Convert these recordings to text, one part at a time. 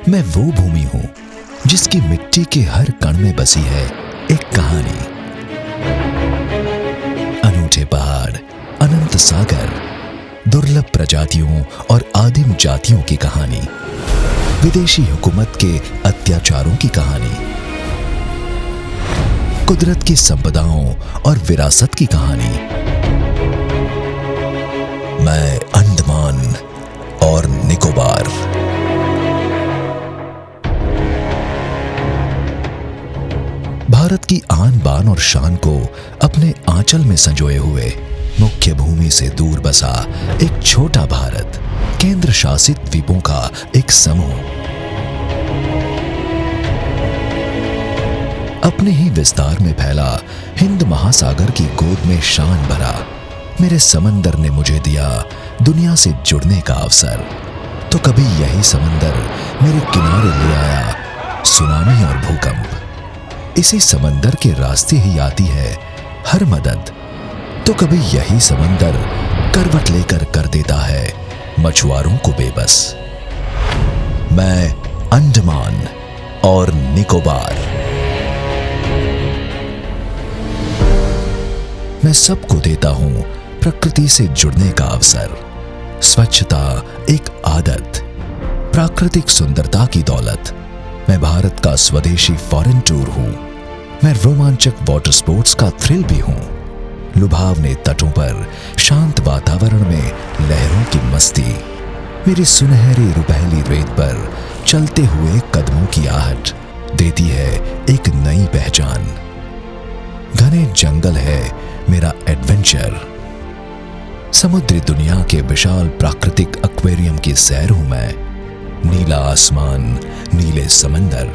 मैं वो भूमि हूं जिसकी मिट्टी के हर कण में बसी है एक कहानी। अनूठे पहाड़, अनंत सागर, दुर्लभ प्रजातियों और आदिम जातियों की कहानी, विदेशी हुकूमत के अत्याचारों की कहानी, कुदरत की संपदाओं और विरासत की कहानी। मैं अंडमान और निकोबार। भारत की आन बान और शान को अपने आंचल में संजोए हुए मुख्य भूमि से दूर बसा एक छोटा भारत, केंद्र शासित द्वीपों का एक समूह। अपने ही विस्तार में फैला हिंद महासागर की गोद में शान भरा मेरे समंदर ने मुझे दिया दुनिया से जुड़ने का अवसर। तो कभी यही समंदर मेरे किनारे ले आया सुनामी और भूकंप। इसी समंदर के रास्ते ही आती है हर मदद। तो कभी यही समंदर करवट लेकर कर देता है मछुआरों को बेबस। मैं अंडमान और निकोबार। मैं सबको देता हूं प्रकृति से जुड़ने का अवसर। स्वच्छता एक आदत, प्राकृतिक सुंदरता की दौलत। मैं भारत का स्वदेशी फॉरेन टूर हूं। मैं रोमांचक वाटर स्पोर्ट्स का थ्रिल भी हूं। लुभावने तटों पर शांत वातावरण में लहरों की मस्ती, मेरी सुनहरी रुपहली रेत पर चलते हुए कदमों की आहट देती है एक नई पहचान। घने जंगल है मेरा एडवेंचर। समुद्री दुनिया के विशाल प्राकृतिक एक्वेरियम की सैर हूं मैं। नीला आसमान, नीले समंदर,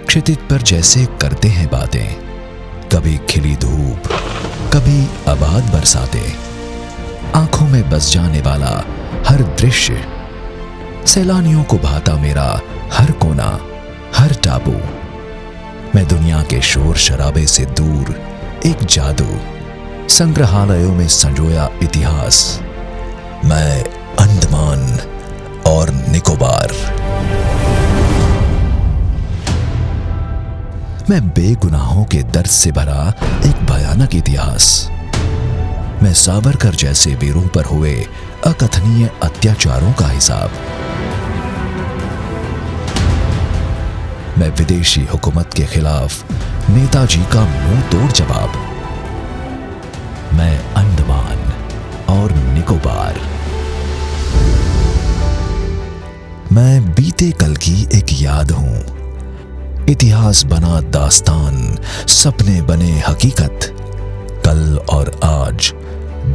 क्षितिज पर जैसे करते हैं बातें। कभी खिली धूप, कभी आबाद बरसातें। आंखों में बस जाने वाला हर दृश्य, सैलानियों को भाता मेरा हर कोना, हर टापू। मैं दुनिया के शोर शराबे से दूर एक जादू, संग्रहालयों में संजोया इतिहास। मैं अंडमान और निकोबार। मैं बेगुनाहों के दर्द से भरा एक भयानक इतिहास। मैं सावरकर जैसे वीरों पर हुए अकथनीय अत्याचारों का हिसाब। मैं विदेशी हुकूमत के खिलाफ नेताजी का मुंह तोड़ जवाब। मैं अंडमान और निकोबार। मैं बीते कल की एक याद हूं। इतिहास बना दास्तान, सपने बने हकीकत। कल और आज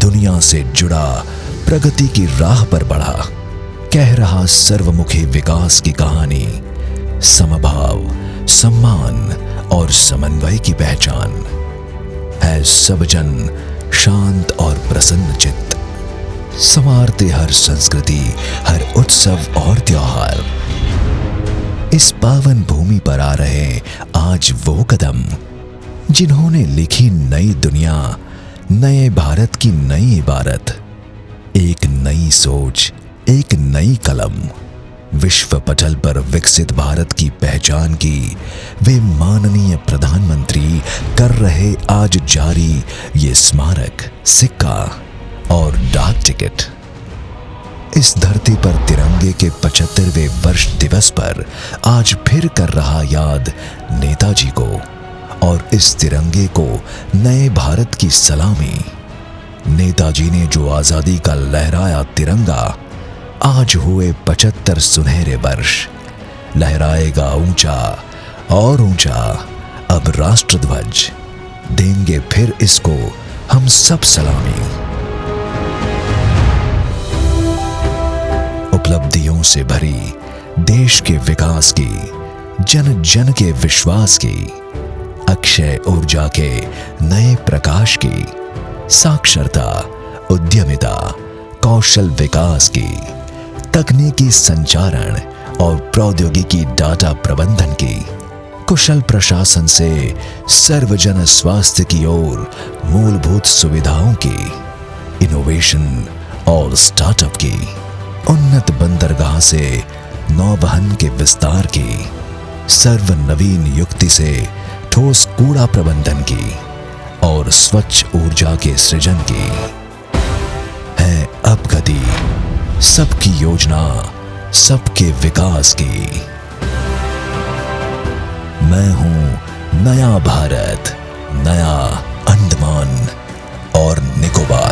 दुनिया से जुड़ा, प्रगति की राह पर बढ़ा, कह रहा सर्वमुखी विकास की कहानी। समभाव, सम्मान और समन्वय की पहचान है सब जन शांत और प्रसन्न चित्त। संवारते हर संस्कृति, हर उत्सव और त्योहार। इस पावन भूमि पर आ रहे आज वो कदम जिन्होंने लिखी नई दुनिया, नए भारत की नई इबारत। एक नई सोच, एक नई कलम। विश्व पटल पर विकसित भारत की पहचान की वे माननीय प्रधानमंत्री कर रहे आज जारी ये स्मारक, सिक्का और डाक टिकट। इस धरती पर तिरंगे के 75वें वर्ष दिवस पर आज फिर कर रहा याद नेताजी को, और इस तिरंगे को नए भारत की सलामी। नेताजी ने जो आजादी का लहराया तिरंगा, आज हुए 75 सुनहरे वर्ष लहराएगा ऊंचा और ऊंचा अब राष्ट्रध्वज। देंगे फिर इसको हम सब सलामी। उपलब्धियों से भरी देश के विकास की, जन जन के विश्वास की, अक्षय ऊर्जा के नए प्रकाश की, साक्षरता, उद्यमिता, कौशल विकास की, तकनीकी संचारण और प्रौद्योगिकी डाटा प्रबंधन की, कुशल प्रशासन से सर्वजन स्वास्थ्य की ओर मूलभूत सुविधाओं की, इनोवेशन और स्टार्टअप की, उन्नत बंदरगाह से नौवहन के विस्तार की, सर्वनवीन युक्ति से ठोस कूड़ा प्रबंधन की और स्वच्छ ऊर्जा के सृजन की है अब गति सबकी योजना, सबके विकास की। मैं हूं नया भारत, नया अंडमान और निकोबार।